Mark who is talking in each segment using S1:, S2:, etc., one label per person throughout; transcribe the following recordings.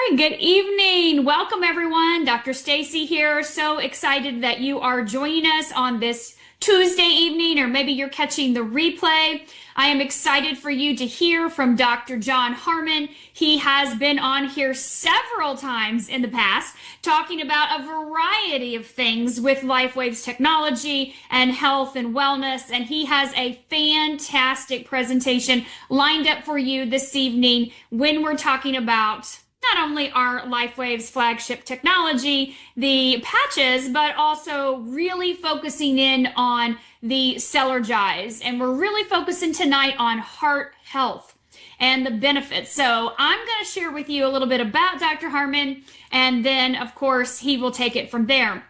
S1: right, good evening. Welcome everyone. Dr. Stacy here. So excited that you are joining us on this Tuesday evening, or maybe you're catching the replay. I am excited for you to hear from Dr. Jon Harmon. He has been on here several times in the past talking about a variety of things with Lifewave's technology and health and wellness, and he has a fantastic presentation lined up for you this evening when we're talking about not only our Lifewave's flagship technology, the patches, but also really focusing in on the Cellergize. And we're really focusing tonight on heart health and the benefits. So I'm going to share with you a little bit about Dr. Harmon, and then, of course, he will take it from there.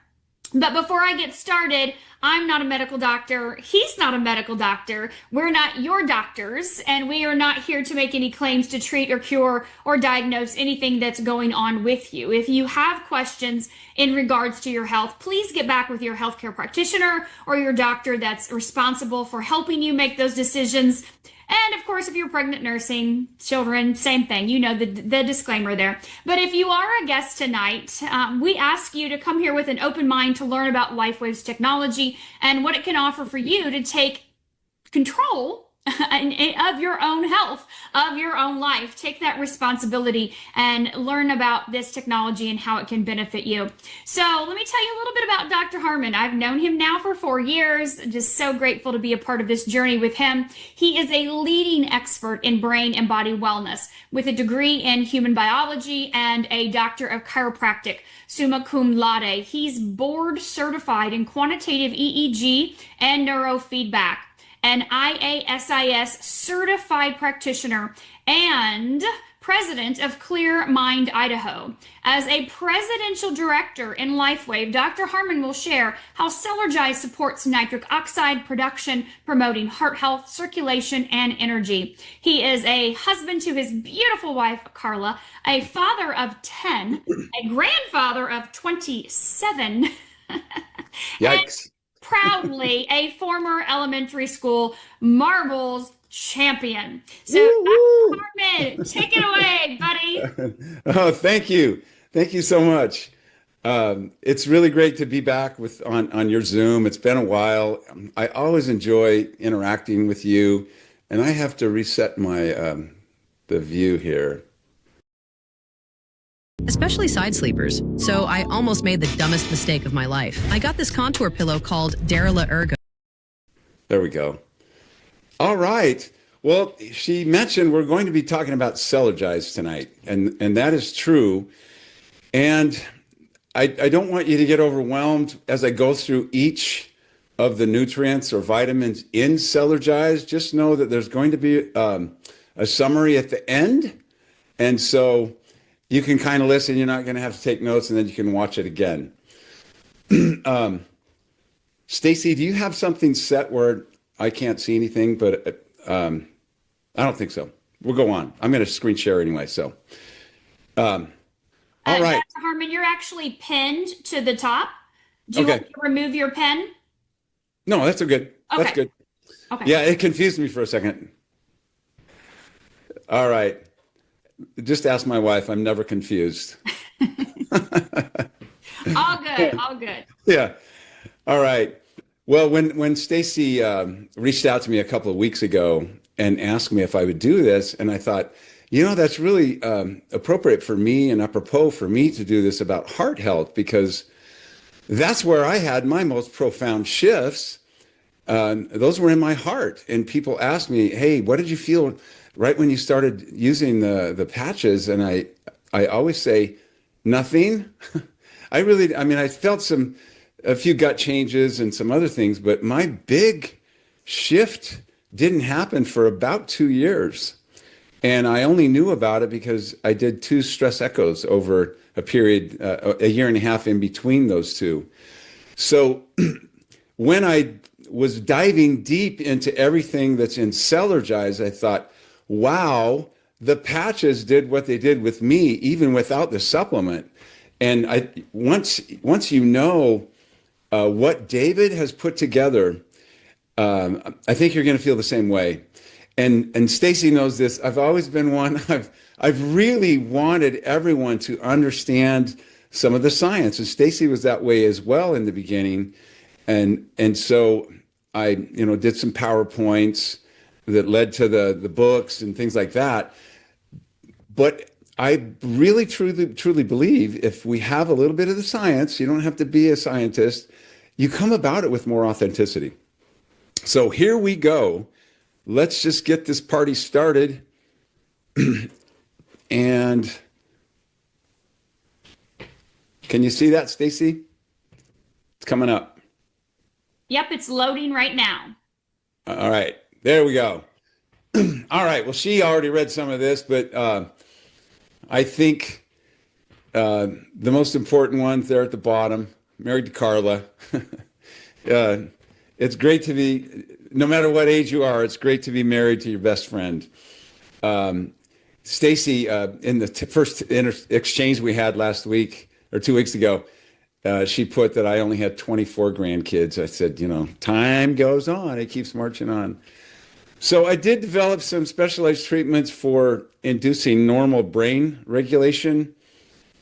S1: But before I get started, I'm not a medical doctor. He's not a medical doctor. We're not your doctors, and we are not here to make any claims to treat or cure or diagnose anything that's going on with you. If you have questions in regards to your health, please get back with your healthcare practitioner or your doctor that's responsible for helping you make those decisions. And of course, if you're pregnant, nursing, children, same thing. You know the disclaimer there. But if you are a guest tonight, we ask you to come here with an open mind to learn about Lifewave's technology and what it can offer for you to take control of your own health, of your own life. Take that responsibility and learn about this technology and how it can benefit you. So let me tell you a little bit about Dr. Harmon. I've known him now for 4 years. Just so grateful to be a part of this journey with him. He is a leading expert in brain and body wellness with a degree in human biology and a doctor of chiropractic, summa cum laude. He's board certified in quantitative EEG and neurofeedback, an IASIS certified practitioner, and president of Clear Mind, Idaho. As a presidential director in Lifewave, Dr. Harmon will share how Cellergize supports nitric oxide production, promoting heart health, circulation, and energy. He is a husband to his beautiful wife, Carla, a father of 10, a grandfather of 27.
S2: Yikes.
S1: Proudly a former elementary school marbles champion. So, Dr. Harmon, take it away, buddy.
S2: Oh, thank you. Thank you so much. It's really great to be back on your Zoom. It's been a while. I always enjoy interacting with you, and I have to reset my the view here.
S3: Especially side sleepers. So I almost made the dumbest mistake of my life. I got this contour pillow called Darla Ergo.
S2: There we go. All right. Well, she mentioned we're going to be talking about Cellergize tonight, and that is true. And I don't want you to get overwhelmed as I go through each of the nutrients or vitamins in Cellergize. Just know that there's going to be a summary at the end. And so you can kind of listen. You're not going to have to take notes, and then you can watch it again. Stacy, do you have something set where I can't see anything? But I don't think so. We'll go on. I'm going to screen share anyway. So, all right.
S1: Dr. Harmon, you're actually pinned to the top. Do you want to remove your pen?
S2: No, that's good.
S1: Okay.
S2: That's good.
S1: Okay.
S2: Yeah, it confused me for a second. All right. Just ask my wife. I'm never confused.
S1: All good. All good.
S2: Yeah. All right. Well, when Stacy reached out to me a couple of weeks ago and asked me if I would do this, and I thought, that's really appropriate for me and apropos for me to do this about heart health, because that's where I had my most profound shifts. Those were in my heart. And people asked me, hey, what did you feel right when you started using the patches? And I always say, nothing. I felt a few gut changes and some other things, but my big shift didn't happen for about 2 years. And I only knew about it because I did 2 stress echoes over a period, a year and a half in between those two. So when I was diving deep into everything that's in Cellergize, I thought, wow, the patches did what they did with me, even without the supplement. And once you know what David has put together, I think you're going to feel the same way. And Stacy knows this. I've always been one. I've really wanted everyone to understand some of the science, and Stacy was that way as well in the beginning. And so I, did some PowerPoints that led to the books and things like that. But I really, truly believe if we have a little bit of the science, you don't have to be a scientist, you come about it with more authenticity. So here we go. Let's just get this party started. And can you see that, Stacy? It's coming up.
S1: Yep, it's loading right now.
S2: All right, there we go. All right, well, she already read some of this, but I think the most important ones there at the bottom, married to Carla. It's great to be, no matter what age you are, it's great to be married to your best friend. Stacy, in the first exchange we had last week or 2 weeks ago, she put that I only had 24 grandkids. I said, time goes on. It keeps marching on. So I did develop some specialized treatments for inducing normal brain regulation.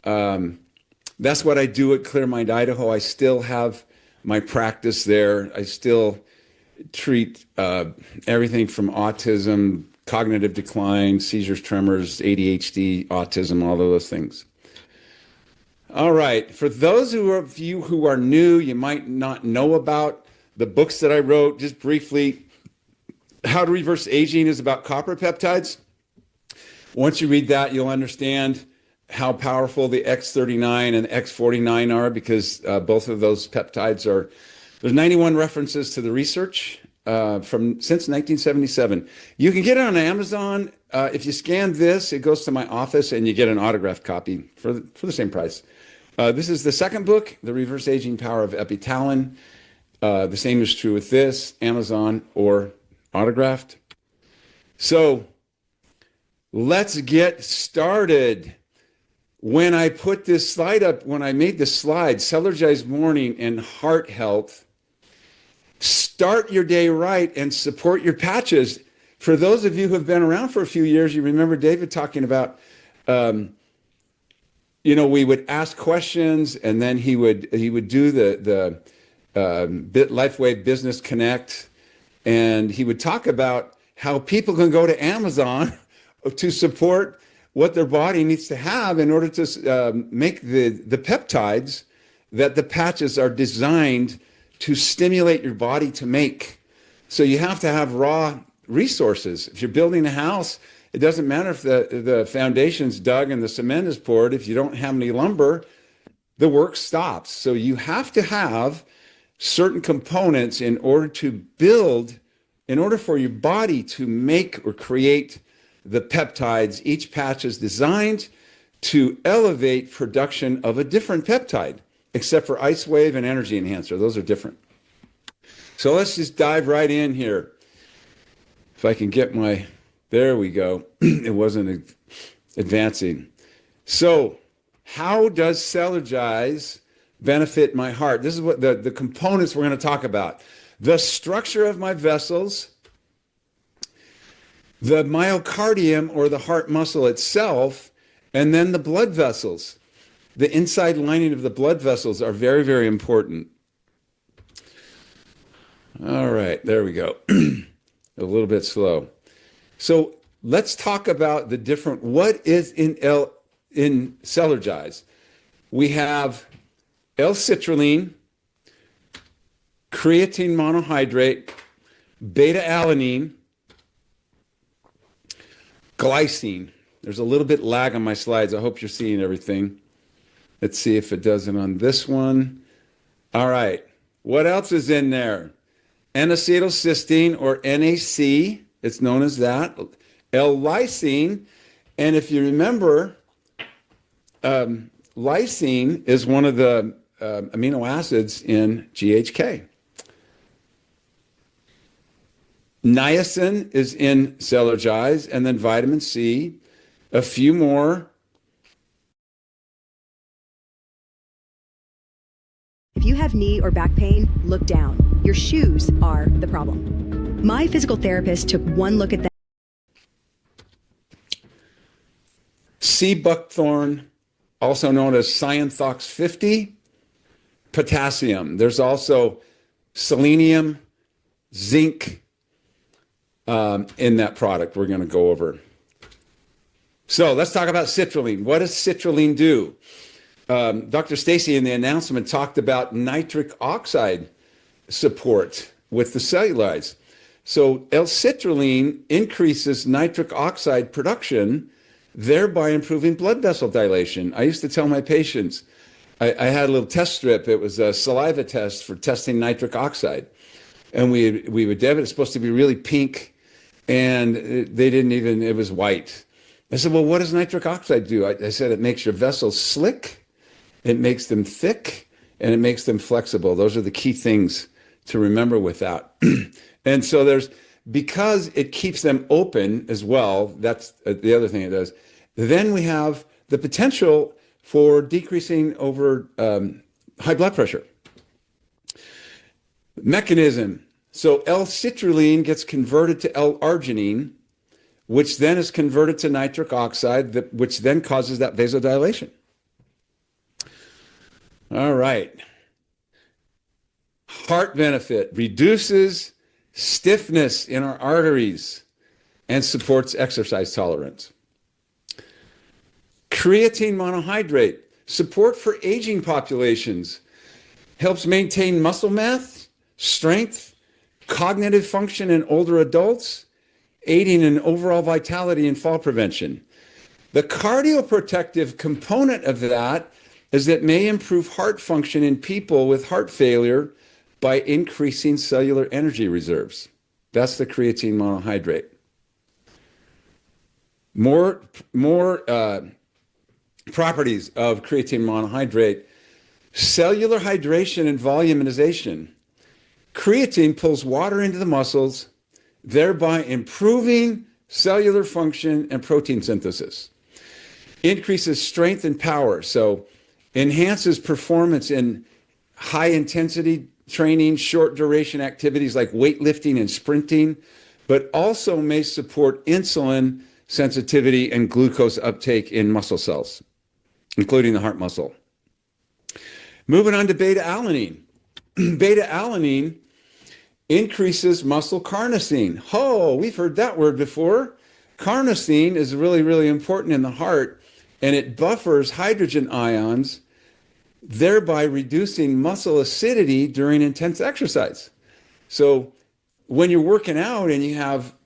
S2: That's what I do at Clear Mind, Idaho. I still have my practice there. I still treat everything from autism, cognitive decline, seizures, tremors, ADHD, autism, all of those things. All right. For those of you who are new, you might not know about the books that I wrote. Just briefly, How to Reverse Aging is about copper peptides. Once you read that, you'll understand how powerful the X39 and X49 are, because both of those peptides there's 91 references to the research since 1977. You can get it on Amazon. If you scan this, it goes to my office and you get an autographed copy for the same price. This is the second book, The Reverse Aging Power of Epitalin. The same is true with this, Amazon or autographed. So let's get started. When I put this slide up, when I made the slide, Cellergize Morning and heart health, start your day right and support your patches. For those of you who have been around for a few years, you remember David talking about, we would ask questions, and then he would do the Lifewave Business Connect, and he would talk about how people can go to Amazon to support what their body needs to have in order to make the peptides that the patches are designed to stimulate your body to make. So you have to have raw resources. If you're building a house, it doesn't matter if the foundation's dug and the cement is poured. If you don't have any lumber, the work stops. So you have to have certain components in order for your body to make or create the peptides. Each patch is designed to elevate production of a different peptide, except for ice wave and energy enhancer. Those are different. So let's just dive right in here. If I can get there we go. It wasn't advancing. So how does Cellergize benefit my heart? This is what the components we're going to talk about. The structure of my vessels, the myocardium or the heart muscle itself, and then the blood vessels. The inside lining of the blood vessels are very, very important. All right, there we go. A little bit slow. So let's talk about what is in Cellergize. We have L-citrulline, creatine monohydrate, beta-alanine, glycine. There's a little bit lag on my slides. I hope you're seeing everything. Let's see if it does it on this one. All right. What else is in there? N-acetylcysteine, or NAC. It's known as that. L-lysine. And if you remember, lysine is one of the amino acids in GHK. Niacin is in Cellergize, and then vitamin C, a few more.
S4: If you have knee or back pain, look down. Your shoes are the problem. My physical therapist took one look at that.
S2: sea buckthorn, also known as cyanthox 50, potassium. There's also selenium, zinc in that product we're going to go over. So let's talk about citrulline. What does citrulline do? Dr. Stacy in the announcement talked about nitric oxide support with the Cellergize. So L-citrulline increases nitric oxide production, thereby improving blood vessel dilation. I used to tell my patients, I had a little test strip. It was a saliva test for testing nitric oxide. And we would deb it. It's supposed to be really pink, and they didn't even, it was white. I said, well, what does nitric oxide do? I said, it makes your vessels slick, it makes them thick, and it makes them flexible. Those are the key things to remember with that. And so because it keeps them open as well, that's the other thing it does. Then we have the potential for decreasing over high blood pressure. Mechanism. So L-citrulline gets converted to L-arginine, which then is converted to nitric oxide, which then causes that vasodilation. All right. Heart benefit: reduces stiffness in our arteries and supports exercise tolerance. Creatine monohydrate: support for aging populations, helps maintain muscle mass, strength, cognitive function in older adults, aiding in overall vitality and fall prevention. The cardioprotective component of that is that may improve heart function in people with heart failure by increasing cellular energy reserves. That's the creatine monohydrate. More properties of creatine monohydrate: cellular hydration and volumization. Creatine pulls water into the muscles, thereby improving cellular function and protein synthesis. Increases strength and power, so enhances performance in high intensity training, short duration activities like weightlifting and sprinting, but also may support insulin sensitivity and glucose uptake in muscle cells, including the heart muscle. Moving on to beta-alanine. Beta-alanine increases muscle carnosine. Oh, we've heard that word before. Carnosine is really, really important in the heart, and it buffers hydrogen ions, thereby reducing muscle acidity during intense exercise. So when you're working out and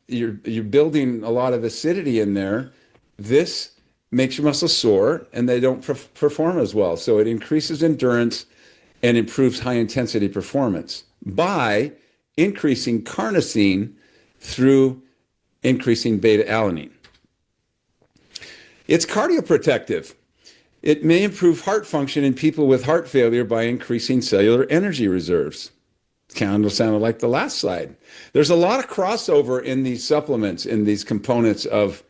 S2: you're building a lot of acidity in there, this makes your muscles sore and they don't perform as well. So it increases endurance and improves high intensity performance by increasing carnosine through increasing beta-alanine. It's cardioprotective. It may improve heart function in people with heart failure by increasing cellular energy reserves. Kind of sounded like the last slide. There's a lot of crossover in these supplements, in these components of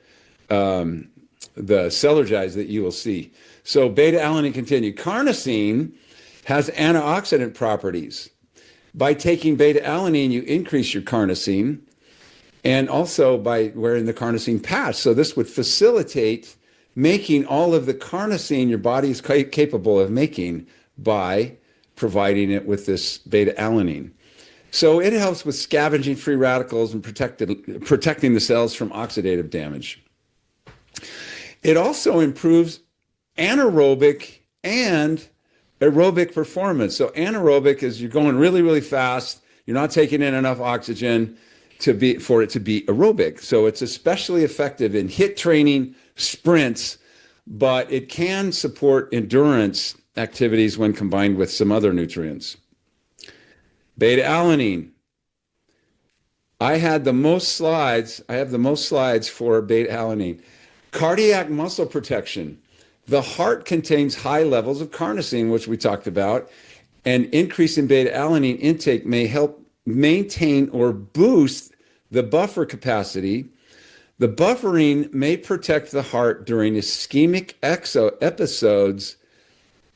S2: the Cellergize that you will see. So beta-alanine continued. Carnosine has antioxidant properties. By taking beta-alanine, you increase your carnosine, and also by wearing the carnosine patch. So this would facilitate making all of the carnosine your body is capable of making by providing it with this beta-alanine. So it helps with scavenging free radicals and protecting the cells from oxidative damage. It also improves anaerobic and aerobic performance. So anaerobic is you're going really, really fast. You're not taking in enough oxygen for it to be aerobic. So it's especially effective in HIIT training, sprints, but it can support endurance activities when combined with some other nutrients. Beta-alanine. I have the most slides for beta-alanine. Cardiac muscle protection. The heart contains high levels of carnosine, which we talked about, and increase in beta-alanine intake may help maintain or boost the buffer capacity. The buffering may protect the heart during ischemic episodes,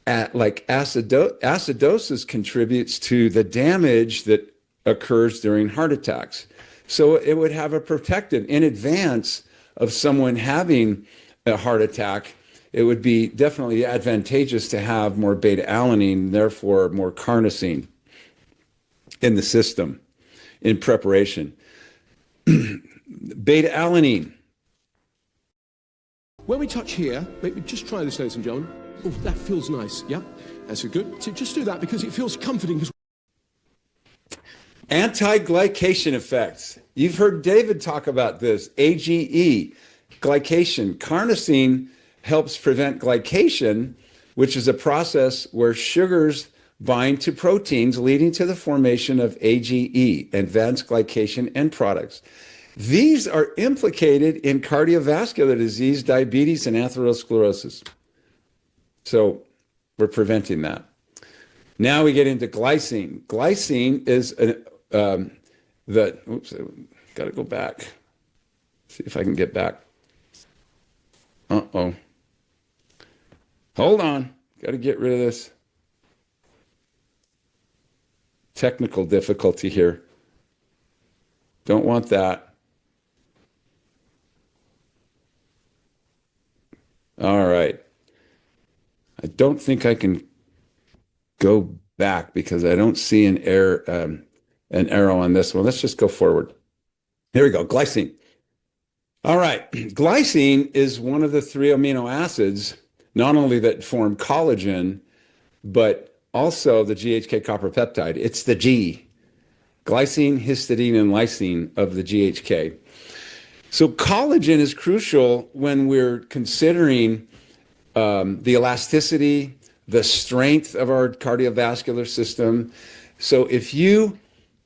S2: like acidosis contributes to the damage that occurs during heart attacks. So it would have a protective in advance of someone having a heart attack, it would be definitely advantageous to have more beta-alanine, therefore more carnosine in the system in preparation. Beta-alanine.
S5: When we touch here, maybe just try this, ladies and gentlemen. Oh, that feels nice. Yeah, that's good. So just do that because it feels comforting.
S2: Anti-glycation effects. You've heard David talk about this. AGE, glycation. Carnosine helps prevent glycation, which is a process where sugars bind to proteins, leading to the formation of AGE, advanced glycation end products. These are implicated in cardiovascular disease, diabetes, and atherosclerosis. So we're preventing that. Now we get into glycine. Glycine is oops, got to go back. See if I can get back. Uh-oh. Hold on. Got to get rid of this. Technical difficulty here. Don't want that. All right. I don't think I can go back because I don't see an arrow on this one. Let's just go forward. Here we go. Glycine. All right. Glycine is one of the 3 amino acids, not only that form collagen, but also the GHK copper peptide. It's the G. Glycine, histidine, and lysine of the GHK. So collagen is crucial when we're considering the elasticity, the strength of our cardiovascular system. So if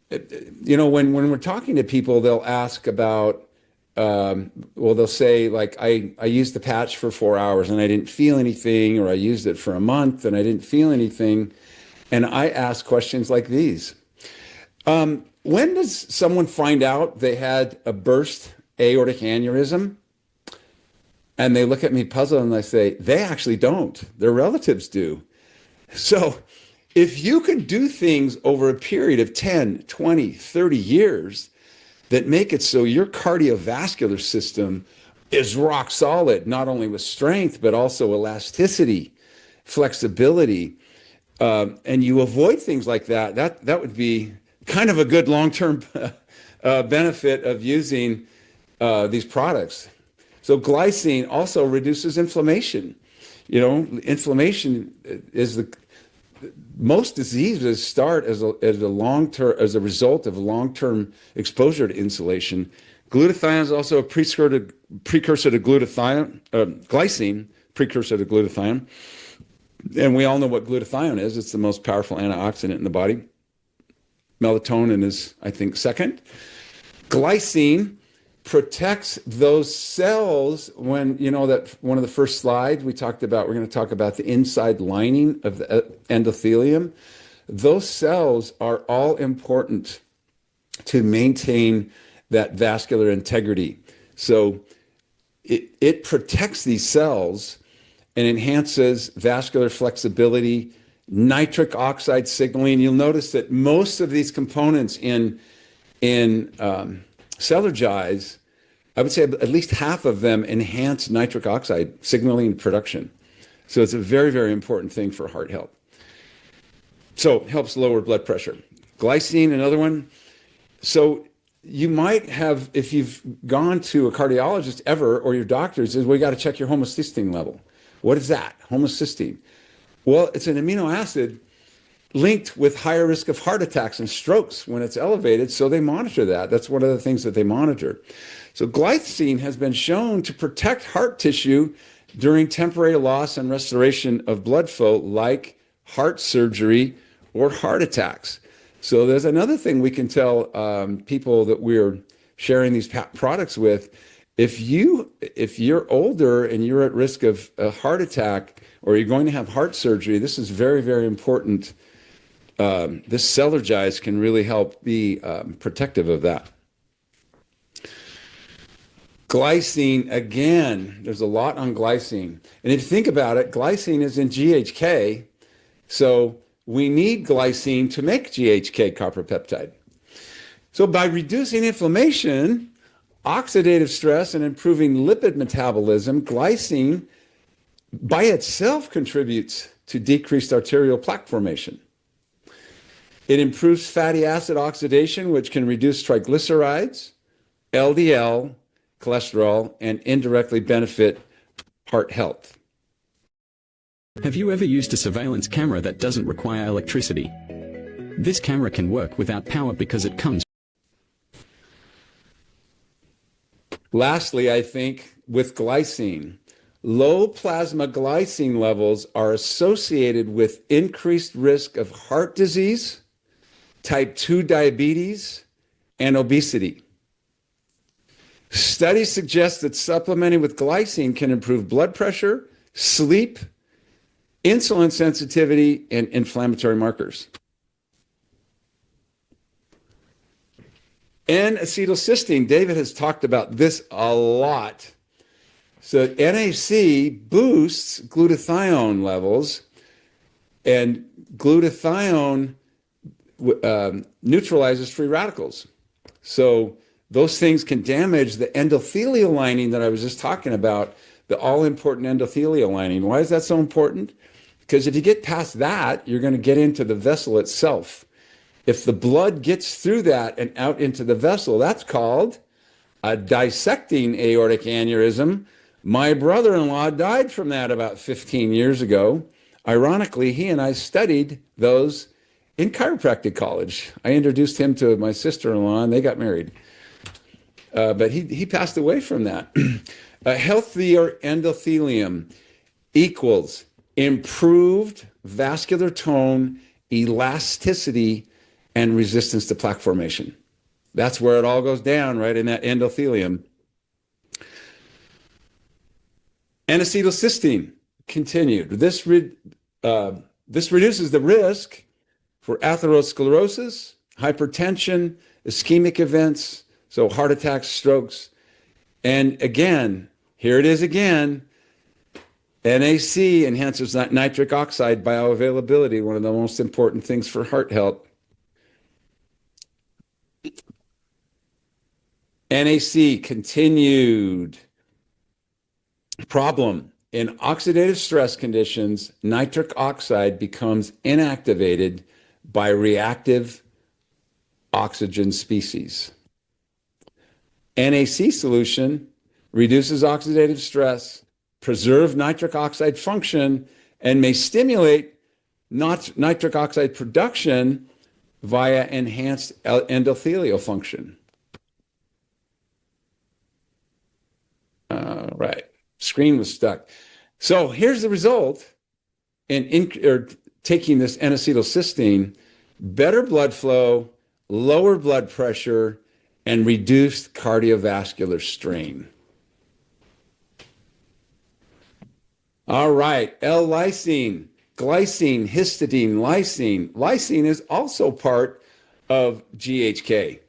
S2: when we're talking to people, they'll ask about, they'll say like, I used the patch for 4 hours and I didn't feel anything, or I used it for a month and I didn't feel anything. And I ask questions like these. When does someone find out they had a burst aortic aneurysm? And they look at me puzzled and I say, they actually don't. Their relatives do. So if you can do things over a period of 10, 20, 30 years that make it so your cardiovascular system is rock solid, not only with strength, but also elasticity, flexibility, and you avoid things like that, that would be kind of a good long-term benefit of using these products. So glycine also reduces inflammation. Inflammation is most diseases start as a result of long-term exposure to insulation. Glutathione is also a precursor to glutathione, glycine, precursor to glutathione. And we all know what glutathione is. It's the most powerful antioxidant in the body. Melatonin is, I think, second. Glycine protects those cells when, that one of the first slides we talked about, we're going to talk about the inside lining of the endothelium. Those cells are all important to maintain that vascular integrity. So it protects these cells and enhances vascular flexibility, nitric oxide signaling. You'll notice that most of these components in Cellergize, I would say at least half of them enhance nitric oxide signaling production. So it's a very, very important thing for heart health. So it helps lower blood pressure. Glycine, another one. So you might have, if you've gone to a cardiologist ever, or your doctor says, well, you got to check your homocysteine level. What is that? Homocysteine. Well, it's an amino acid linked with higher risk of heart attacks and strokes when it's elevated, so they monitor that. That's one of the things that they monitor. So glycine has been shown to protect heart tissue during temporary loss and restoration of blood flow, like heart surgery or heart attacks. So there's another thing we can tell people that we're sharing these products with. If you're older and you're at risk of a heart attack, or you're going to have heart surgery, this is very, very important. This Cellergize can really help be protective of that. Glycine, again, there's a lot on glycine. And if you think about it, glycine is in GHK, so we need glycine to make GHK copper peptide. So by reducing inflammation, oxidative stress and improving lipid metabolism, glycine by itself contributes to decreased arterial plaque formation. It improves fatty acid oxidation, which can reduce triglycerides, LDL, cholesterol, and indirectly benefit heart health.
S6: Have you ever used a surveillance camera that doesn't require electricity? This camera can work without power because it comes.
S2: Lastly, I think with glycine, low plasma glycine levels are associated with increased risk of heart disease, type 2 diabetes, and obesity. Studies suggest that supplementing with glycine can improve blood pressure, sleep, insulin sensitivity, and inflammatory markers. N-acetylcysteine, David has talked about this a lot. So NAC boosts glutathione levels, and glutathione neutralizes free radicals. So those things can damage the endothelial lining that I was just talking about, the all-important endothelial lining. Why is that so important? Because if you get past that, you're going to get into the vessel itself. If the blood gets through that and out into the vessel, that's called a dissecting aortic aneurysm. My brother-in-law died from that about 15 years ago. Ironically, he and I studied those in chiropractic college. I introduced him to my sister-in-law, and they got married. But he passed away from that. A healthier endothelium equals improved vascular tone, elasticity, and resistance to plaque formation. That's where it all goes down, right in that endothelium. N-acetylcysteine, continued. This reduces the risk for atherosclerosis, hypertension, ischemic events, so heart attacks, strokes. And again, here it is again, NAC enhances nitric oxide bioavailability, one of the most important things for heart health. NAC, continued. Problem. In oxidative stress conditions, nitric oxide becomes inactivated by reactive oxygen species. NAC solution reduces oxidative stress, preserve nitric oxide function, and may stimulate nitric oxide production via enhanced endothelial function. Right. Screen was stuck. So here's the result in taking this N-acetylcysteine: better blood flow, lower blood pressure, and reduced cardiovascular strain. All right, L-lysine, glycine, histidine, lysine. Lysine is also part of GHK,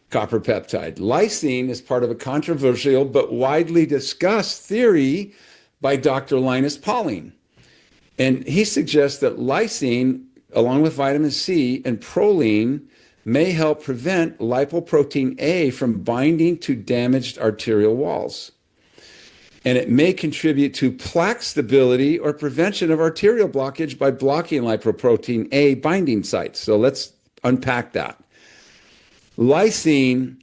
S2: copper peptide. Lysine is part of a controversial but widely discussed theory by Dr. Linus Pauling. And he suggests that lysine, along with vitamin C and proline, may help prevent lipoprotein A from binding to damaged arterial walls. And it may contribute to plaque stability or prevention of arterial blockage by blocking lipoprotein A binding sites. So let's unpack that. Lysine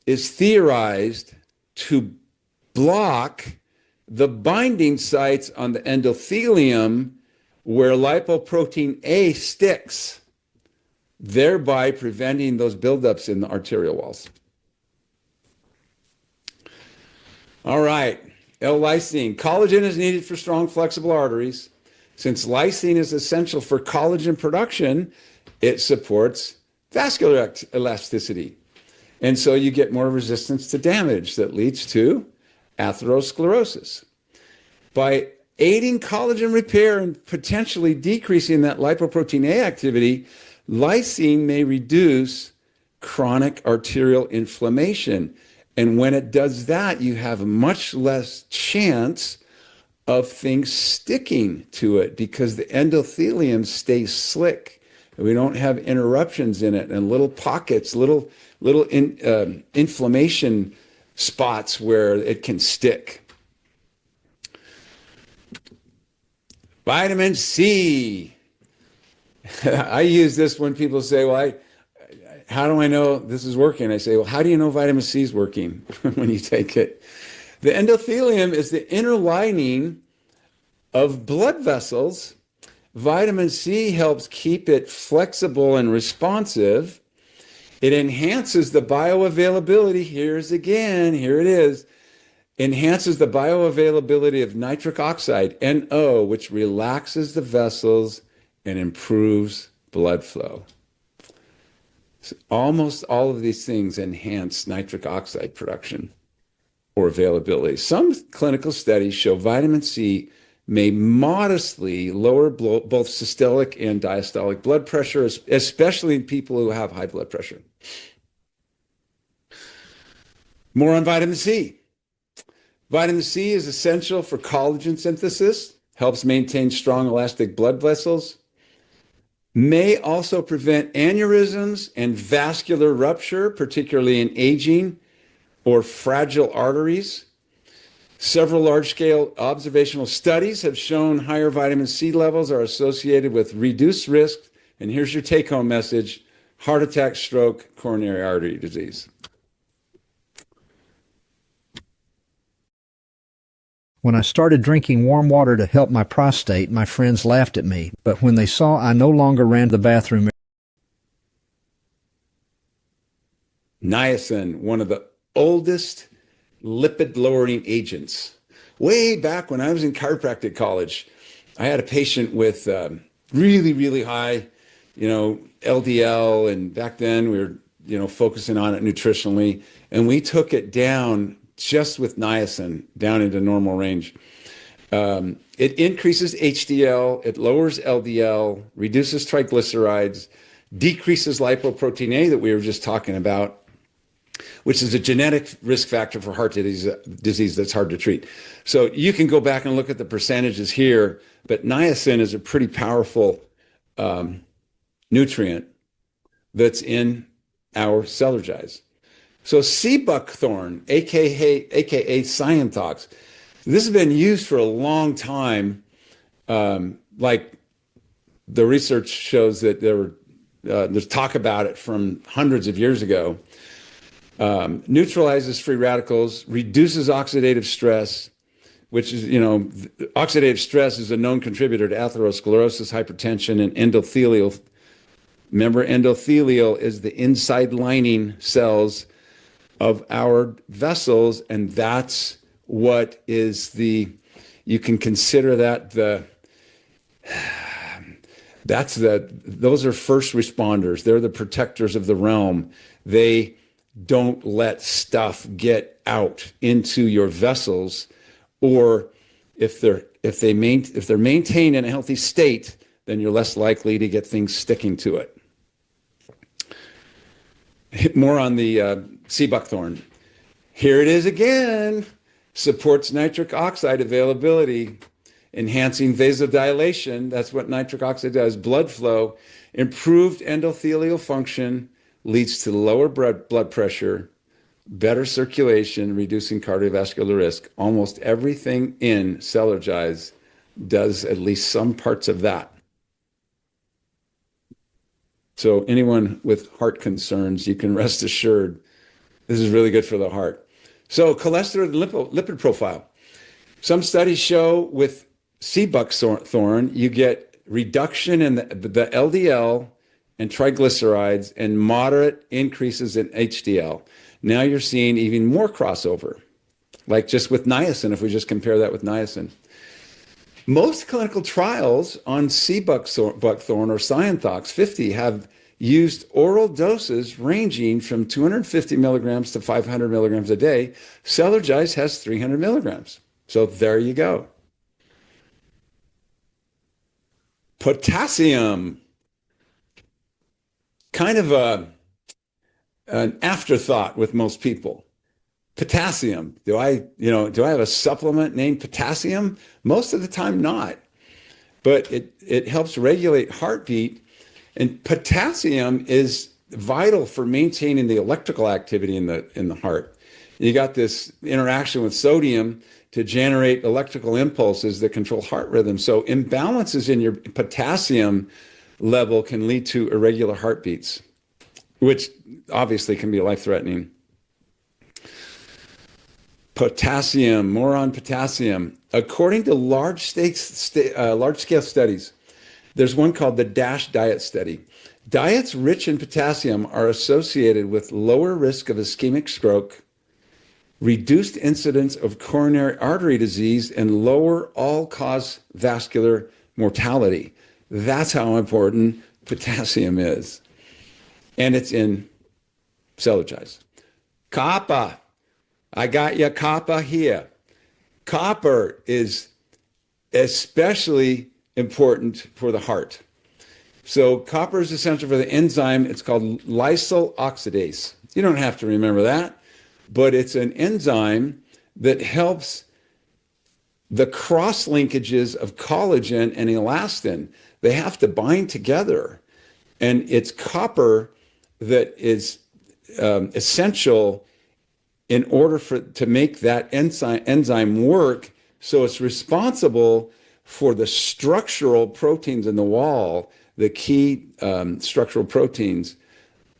S2: is theorized to block the binding sites on the endothelium where lipoprotein A sticks, thereby preventing those buildups in the arterial walls. All right, L-lysine. Collagen is needed for strong, flexible arteries. Since lysine is essential for collagen production, it supports vascular elasticity. And so you get more resistance to damage that leads to atherosclerosis. By aiding collagen repair and potentially decreasing that lipoprotein A activity, lysine may reduce chronic arterial inflammation. And when it does that, you have much less chance of things sticking to it because the endothelium stays slick. We don't have interruptions in it and little pockets, little inflammation spots where it can stick. Vitamin C. I use this when people say, well, how do I know this is working? I say, well, how do you know vitamin C is working when you take it? The endothelium is the inner lining of blood vessels. Vitamin C helps keep it flexible and responsive. It enhances the bioavailability. Here it is. Enhances the bioavailability of nitric oxide, NO, which relaxes the vessels and improves blood flow. So almost all of these things enhance nitric oxide production or availability. Some clinical studies show vitamin C may modestly lower both systolic and diastolic blood pressure, especially in people who have high blood pressure. More on vitamin C. Vitamin C is essential for collagen synthesis, helps maintain strong elastic blood vessels, may also prevent aneurysms and vascular rupture, particularly in aging or fragile arteries. Several large-scale observational studies have shown higher vitamin C levels are associated with reduced risk, and here's your take-home message, heart attack, stroke, coronary artery disease.
S7: When I started drinking warm water to help my prostate, my friends laughed at me, but when they saw I no longer ran to the bathroom.
S2: Niacin, one of the oldest lipid-lowering agents. Way back when I was in chiropractic college, I had a patient with really, really high, LDL, and back then we were, focusing on it nutritionally, and we took it down just with niacin down into normal range. It increases HDL, it lowers LDL, reduces triglycerides, decreases lipoprotein A that we were just talking about, which is a genetic risk factor for heart disease that's hard to treat. So you can go back and look at the percentages here, but niacin is a pretty powerful nutrient that's in our Cellergize. So sea buckthorn, aka cyantox, this has been used for a long time. Like the research shows that there's talk about it from hundreds of years ago. Neutralizes free radicals, reduces oxidative stress, which is, oxidative stress is a known contributor to atherosclerosis, hypertension, and endothelial. Remember, endothelial is the inside lining cells of our vessels, and that's what is you can consider that those are first responders. They're the protectors of the realm. They don't let stuff get out into your vessels, or if they're maintained in a healthy state, then you're less likely to get things sticking to it. More on the sea buckthorn. Here it is again. Supports nitric oxide availability, enhancing vasodilation. That's what nitric oxide does. Blood flow, improved endothelial function, leads to lower blood pressure, better circulation, reducing cardiovascular risk. Almost everything in Cellergize does at least some parts of that. So anyone with heart concerns, you can rest assured this is really good for the heart. So cholesterol and lipid profile. Some studies show with sea buckthorn, you get reduction in the LDL and triglycerides and moderate increases in HDL. Now you're seeing even more crossover, like just with niacin, if we just compare that with niacin. Most clinical trials on sea buckthorn or cyantox 50 have used oral doses ranging from 250 milligrams to 500 milligrams a day. Cellergize has 300 milligrams. So there you go. Potassium, kind of an afterthought with most people. Potassium, do I have a supplement named potassium? Most of the time not, but it helps regulate heartbeat, and potassium is vital for maintaining the electrical activity in the heart. You got this interaction with sodium to generate electrical impulses that control heart rhythm. So imbalances in your potassium level can lead to irregular heartbeats, which obviously can be life-threatening. Potassium, more on potassium. According to large-scale studies, there's one called the DASH diet study. Diets rich in potassium are associated with lower risk of ischemic stroke, reduced incidence of coronary artery disease, and lower all-cause vascular mortality. That's how important potassium is. And it's in Cellergize. Copper. I got your copper here. Copper is especially important for the heart. So copper is essential for the enzyme. It's called lysyl oxidase. You don't have to remember that, but it's an enzyme that helps the cross linkages of collagen and elastin. They have to bind together. And it's copper that is essential in order to make that enzyme work. So it's responsible for the structural proteins in the wall, the key structural proteins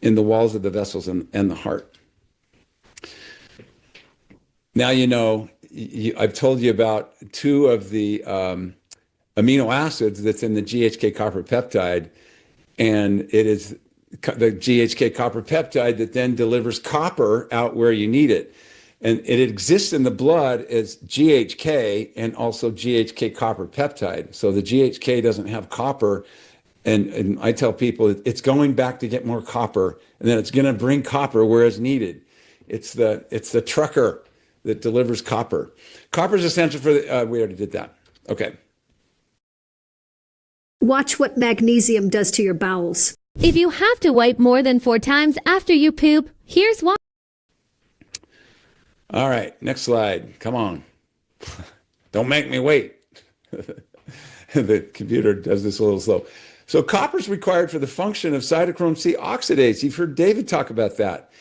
S2: in the walls of the vessels and the heart. Now, I've told you about two of the amino acids that's in the GHK copper peptide, and it is the GHK copper peptide that then delivers copper out where you need it. And it exists in the blood as GHK and also GHK copper peptide. So the GHK doesn't have copper. And I tell people it's going back to get more copper, and then it's going to bring copper where it's needed. It's the trucker that delivers copper. Copper is essential for we already did that. Okay.
S8: Watch what magnesium does to your bowels.
S9: If you have to wipe more than 4 times after you poop, here's why.
S2: All right, next slide. Come on. Don't make me wait. The computer does this a little slow. So copper is required for the function of cytochrome C oxidase. You've heard David talk about that.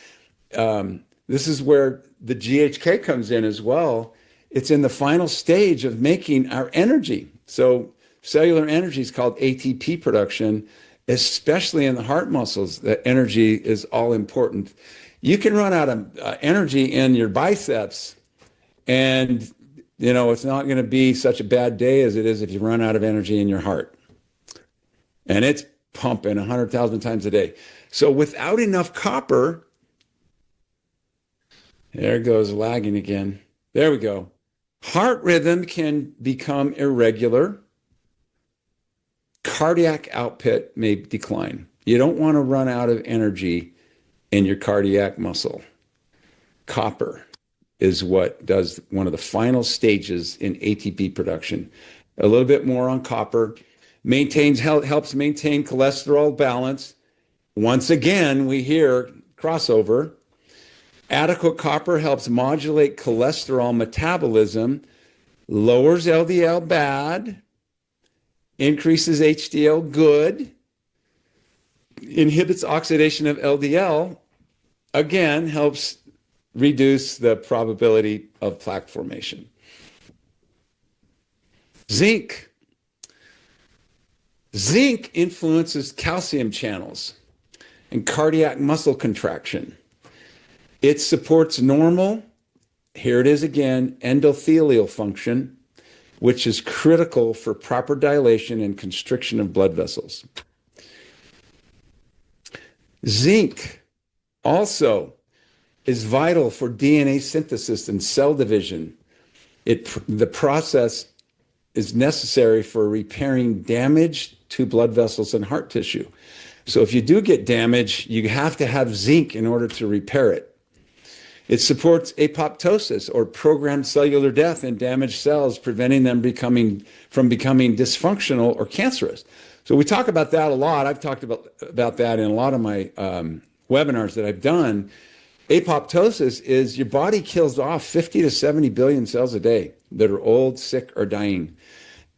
S2: This is where the GHK comes in as well. It's in the final stage of making our energy. So cellular energy is called ATP production, especially in the heart muscles. The energy is all important. You can run out of energy in your biceps, and it's not going to be such a bad day as it is if you run out of energy in your heart. And it's pumping 100,000 times a day. So without enough copper, there it goes, lagging again. There we go. Heart rhythm can become irregular. Cardiac output may decline. You don't want to run out of energy in your cardiac muscle. Copper is what does one of the final stages in ATP production. A little bit more on copper. Helps maintain cholesterol balance. Once again, we hear crossover. Adequate copper helps modulate cholesterol metabolism, lowers LDL bad, increases HDL good, inhibits oxidation of LDL, again, helps reduce the probability of plaque formation. Zinc. Zinc influences calcium channels and cardiac muscle contraction. It supports normal, here it is again, endothelial function, which is critical for proper dilation and constriction of blood vessels. Zinc also is vital for DNA synthesis and cell division. The process is necessary for repairing damage to blood vessels and heart tissue. So if you do get damage, you have to have zinc in order to repair it. It supports apoptosis, or programmed cellular death in damaged cells, preventing them from becoming dysfunctional or cancerous. So we talk about that a lot. I've talked about that in a lot of my webinars that I've done. Apoptosis is your body kills off 50 to 70 billion cells a day that are old, sick, or dying.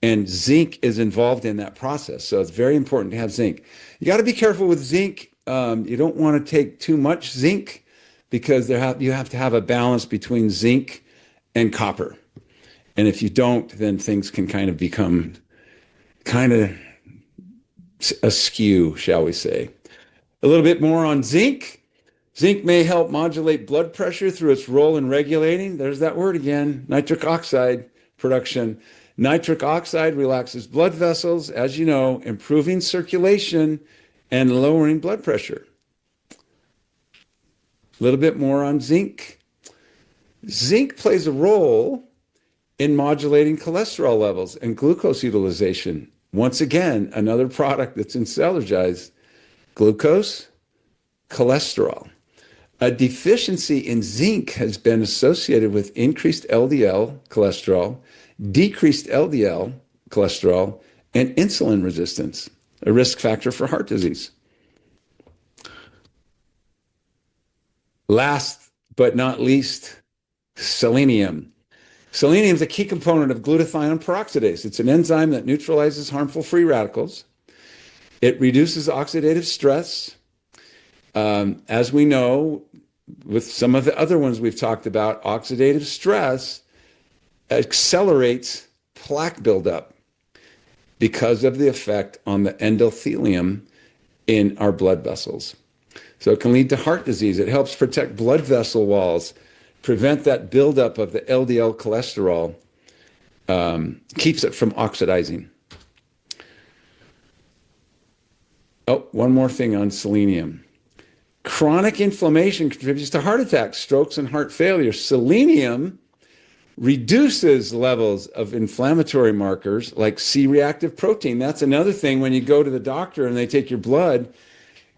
S2: And zinc is involved in that process. So it's very important to have zinc. You got to be careful with zinc. You don't want to take too much zinc because you have to have a balance between zinc and copper. And if you don't, then things can kind of become kind of askew, shall we say. A little bit more on zinc. Zinc may help modulate blood pressure through its role in regulating, there's that word again, nitric oxide production. Nitric oxide relaxes blood vessels, as you know, improving circulation and lowering blood pressure. A little bit more on zinc. Zinc plays a role in modulating cholesterol levels and glucose utilization. Once again, another product that's in Cellergize, glucose, cholesterol. A deficiency in zinc has been associated with increased LDL cholesterol, decreased LDL cholesterol, and insulin resistance, a risk factor for heart disease. Last but not least, selenium. Selenium is a key component of glutathione peroxidase. It's an enzyme that neutralizes harmful free radicals. It reduces oxidative stress. As we know, with some of the other ones we've talked about, oxidative stress accelerates plaque buildup because of the effect on the endothelium in our blood vessels. So it can lead to heart disease. It helps protect blood vessel walls, prevent that buildup of the LDL cholesterol, keeps it from oxidizing. Oh, one more thing on selenium. Chronic inflammation contributes to heart attacks, strokes, and heart failure. Selenium reduces levels of inflammatory markers like C-reactive protein. That's another thing when you go to the doctor and they take your blood.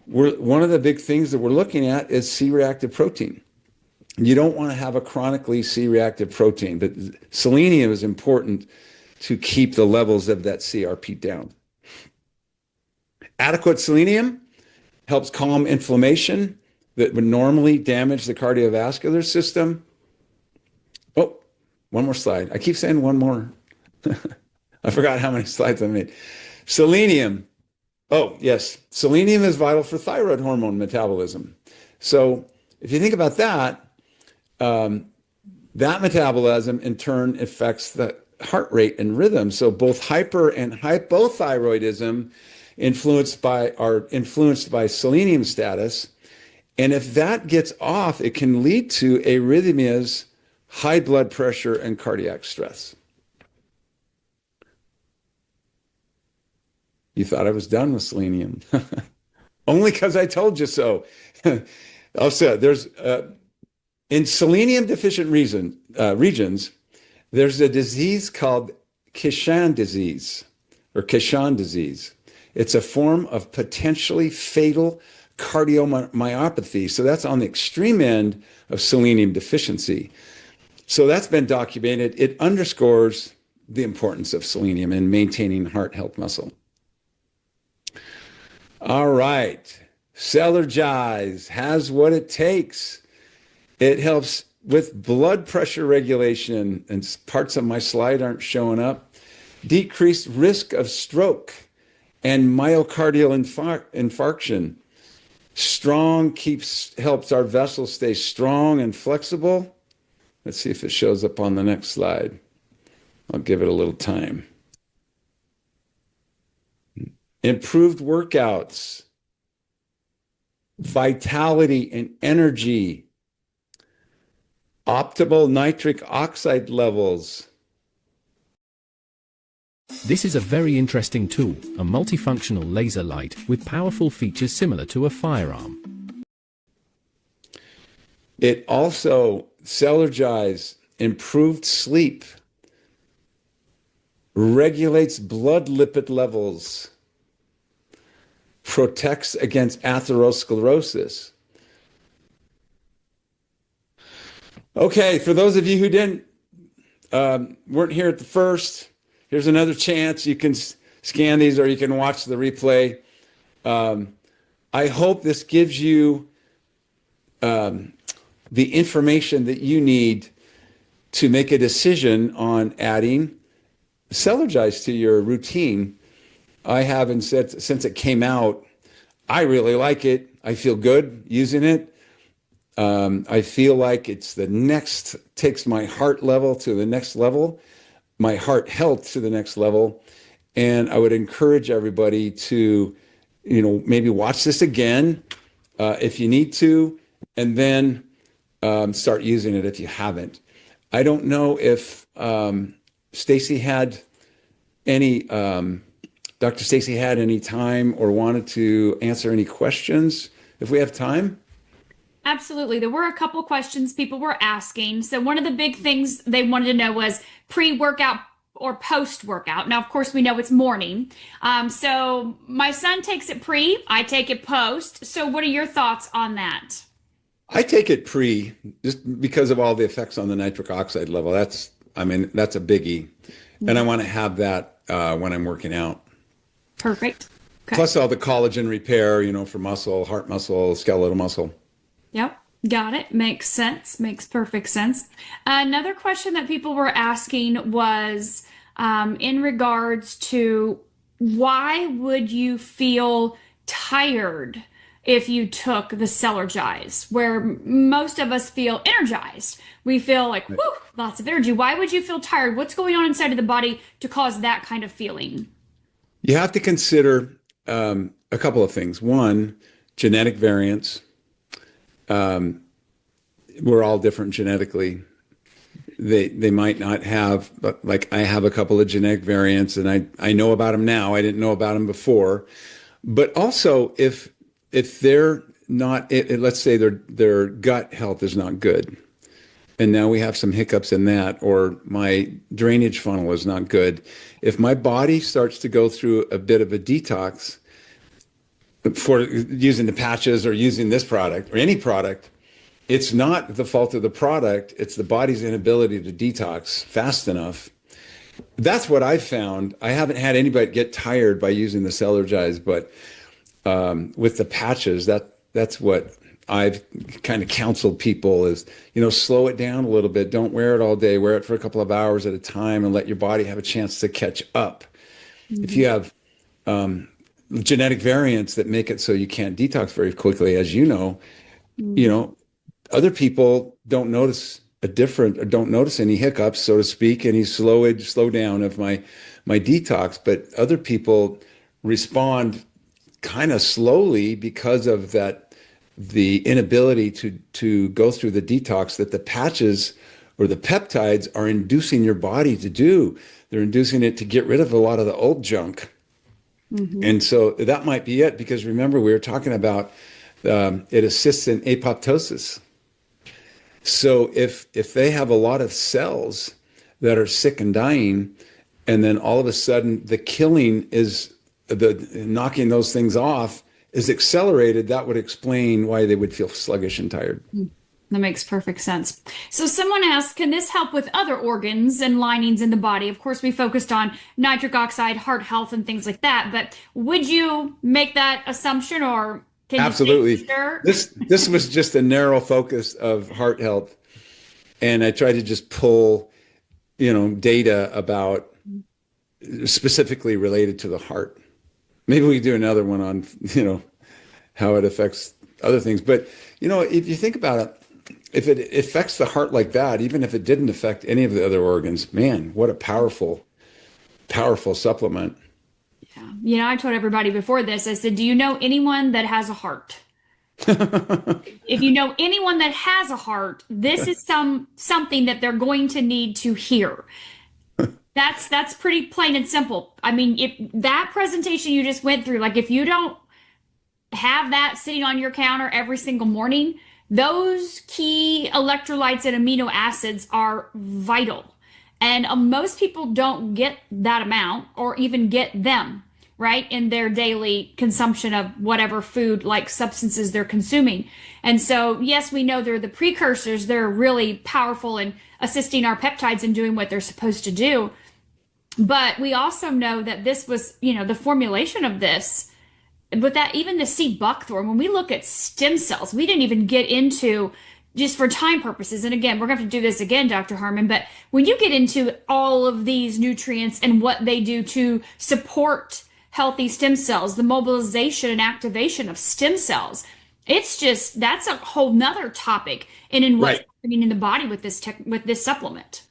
S2: One of the big things that we're looking at is C-reactive protein. You don't want to have a chronically C-reactive protein, but selenium is important to keep the levels of that CRP down. Adequate selenium helps calm inflammation that would normally damage the cardiovascular system. Oh, one more slide. I keep saying one more. I forgot how many slides I made. Selenium. Oh, yes. Selenium is vital for thyroid hormone metabolism. So if you think about that, that metabolism in turn affects the heart rate and rhythm. So both hyper and hypothyroidism are influenced by selenium status. And if that gets off, it can lead to arrhythmias, high blood pressure, and cardiac stress. You thought I was done with selenium. Only because I told you so. Also, there's in selenium deficient regions, there's a disease called Keshan disease or Keshan disease. It's a form of potentially fatal cardiomyopathy. So that's on the extreme end of selenium deficiency. So that's been documented. It underscores the importance of selenium in maintaining heart health muscle. All right. Cellergize has what it takes. It helps with blood pressure regulation, and parts of my slide aren't showing up. Decreased risk of stroke and myocardial infarction. Strong helps our vessels stay strong and flexible. Let's see if it shows up on the next slide. I'll give it a little time. Improved workouts, vitality and energy, optimal nitric oxide levels.
S10: This is a very interesting tool, a multifunctional laser light with powerful features similar to a firearm.
S2: It also, Cellergize, improved sleep, regulates blood lipid levels, protects against atherosclerosis. Okay, for those of you who weren't here at the first, here's another chance. You can scan these or you can watch the replay. I hope this gives you the information that you need to make a decision on adding Cellergize to your routine. I haven't since it came out. I really like it. I feel good using it. I feel like it's takes my heart level to the next level, my heart health to the next level. And I would encourage everybody to, maybe watch this again if you need to, and then start using it if you haven't. I don't know if Stacy had any, Dr. Stacy had any time or wanted to answer any questions if we have time.
S1: Absolutely. There were a couple questions people were asking. So one of the big things they wanted to know was pre-workout or post-workout. Now, of course, we know it's morning. So my son takes it pre, I take it post. So what are your thoughts on that?
S2: I take it pre, just because of all the effects on the nitric oxide level. That's a biggie. And I want to have that when I'm working out.
S1: Perfect. Okay.
S2: Plus all the collagen repair, for muscle, heart muscle, skeletal muscle.
S1: Yep. Got it. Makes sense. Makes perfect sense. Another question that people were asking was in regards to why would you feel tired if you took the Cellergize, where most of us feel energized. We feel like, whoo, lots of energy. Why would you feel tired? What's going on inside of the body to cause that kind of feeling?
S2: You have to consider a couple of things. One, genetic variance. We're all different genetically. They might not have, but like I have a couple of genetic variants, and I know about them now. I didn't know about them before. But also, if they're not, let's say their gut health is not good, and now we have some hiccups in that, or my drainage funnel is not good. If my body starts to go through a bit of a detox for using the patches or using this product or any product, it's not the fault of the product. It's the body's inability to detox fast enough. That's what I've found. I haven't had anybody get tired by using the Cellergize, but with the patches, that's what I've kind of counseled people is, slow it down a little bit. Don't wear it all day. Wear it for a couple of hours at a time and let your body have a chance to catch up. Mm-hmm. If you have genetic variants that make it so you can't detox very quickly, as mm-hmm. Other people don't notice don't notice any hiccups, so to speak, any slow down of my detox, but other people respond kind of slowly because of the inability to go through the detox that the patches or the peptides are inducing your body to do. They're inducing it to get rid of a lot of the old junk. Mm-hmm. And so that might be it, because remember, we were talking about it assists in apoptosis. So if they have a lot of cells that are sick and dying, and then all of a sudden the killing is knocking those things off is accelerated, that would explain why they would feel sluggish and tired.
S1: That makes perfect sense. So someone asked, can this help with other organs and linings in the body? Of course, we focused on nitric oxide, heart health, and things like that, but would you make that assumption, or can
S2: Absolutely.
S1: You sure?
S2: This was just a narrow focus of heart health, and I tried to just pull, data about specifically related to the heart. Maybe we do another one on, how it affects other things. But, if you think about it, if it affects the heart like that, even if it didn't affect any of the other organs, man, what a powerful, powerful supplement.
S1: Yeah. I told everybody before this, I said, do you know anyone that has a heart? If you know anyone that has a heart, this is something that they're going to need to hear. That's pretty plain and simple. I mean, if that presentation you just went through, like if you don't have that sitting on your counter every single morning, those key electrolytes and amino acids are vital. And most people don't get that amount or even get them, right, in their daily consumption of whatever food like substances they're consuming. And so, yes, we know they're the precursors. They're really powerful in assisting our peptides in doing what they're supposed to do. But we also know that this was, the formulation of this, but that even the C. buckthorn, when we look at stem cells, we didn't even get into, just for time purposes, and again, we're going to have to do this again, Dr. Harmon, but when you get into all of these nutrients and what they do to support healthy stem cells, the mobilization and activation of stem cells, It's just, that's a whole nother topic in what's
S2: Right.
S1: happening in the body with with this supplement.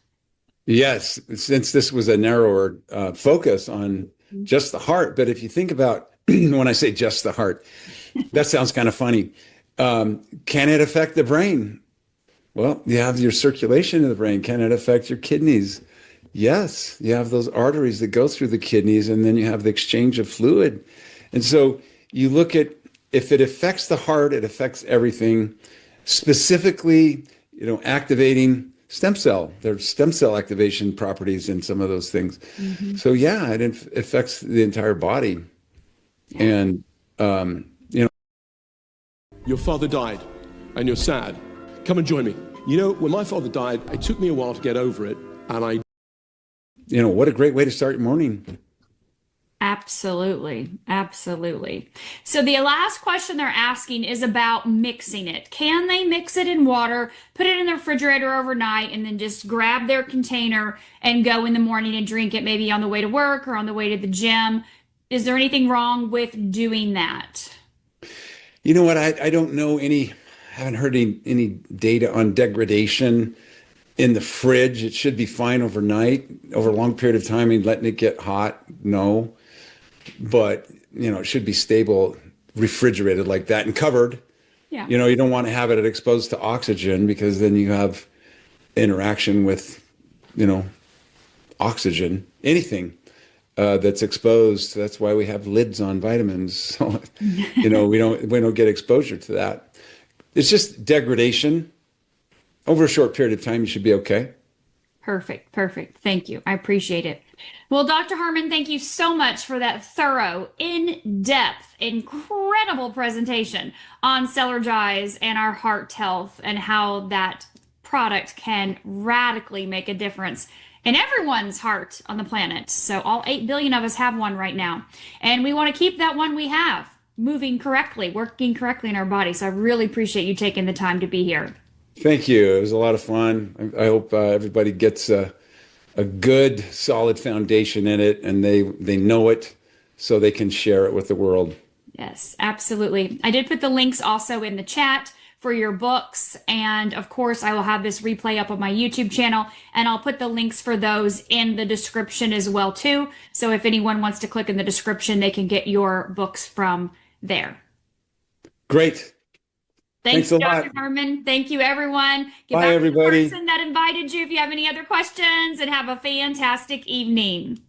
S2: Yes, since this was a narrower focus on just the heart, but if you think about when I say just the heart, that sounds kind of funny. Can it affect the brain? Well, you have your circulation in the brain. Can it affect your kidneys? Yes, you have those arteries that go through the kidneys, and then you have the exchange of fluid. And so you look at if it affects the heart, it affects everything. Specifically, activating stem cell. There's stem cell activation properties in some of those things. So yeah, it affects the entire body. And
S5: Your father died, and you're sad. Come and join me. You know, when my father died, it took me a while to get over it, and
S2: what a great way to start your morning.
S1: Absolutely. Absolutely. So the last question they're asking is about mixing it. Can they mix it in water, put it in the refrigerator overnight, and then just grab their container and go in the morning and drink it, maybe on the way to work or on the way to the gym? Is there anything wrong with doing that?
S2: You know what? I don't know haven't heard any data on degradation in the fridge. It should be fine overnight. Over a long period of time and letting it get hot, no. But, it should be stable, refrigerated like that and covered.
S1: Yeah.
S2: You don't want to have it exposed to oxygen because then you have interaction with, oxygen, anything that's exposed. That's why we have lids on vitamins. So, we don't get exposure to that. It's just degradation. Over a short period of time, you should be okay.
S1: Perfect. Perfect. Thank you. I appreciate it. Well, Dr. Harmon, thank you so much for that thorough, in-depth, incredible presentation on Cellergize and our heart health and how that product can radically make a difference in everyone's heart on the planet. So all 8 billion of us have one right now. And we want to keep that one we have moving correctly, working correctly in our body. So I really appreciate you taking the time to be here.
S2: Thank you. It was a lot of fun. I hope everybody gets a good, solid foundation in it, and they know it so they can share it with the world.
S1: Yes, absolutely. I did put the links also in the chat for your books. And of course, I will have this replay up on my YouTube channel, and I'll put the links for those in the description as well, too. So if anyone wants to click in the description, they can get your books from there.
S2: Great.
S1: Thanks
S2: a
S1: Dr.
S2: lot.
S1: Harmon. Thank you, everyone. Get
S2: Bye,
S1: back
S2: everybody.
S1: to the person that invited you if you have any other questions, and have a fantastic evening.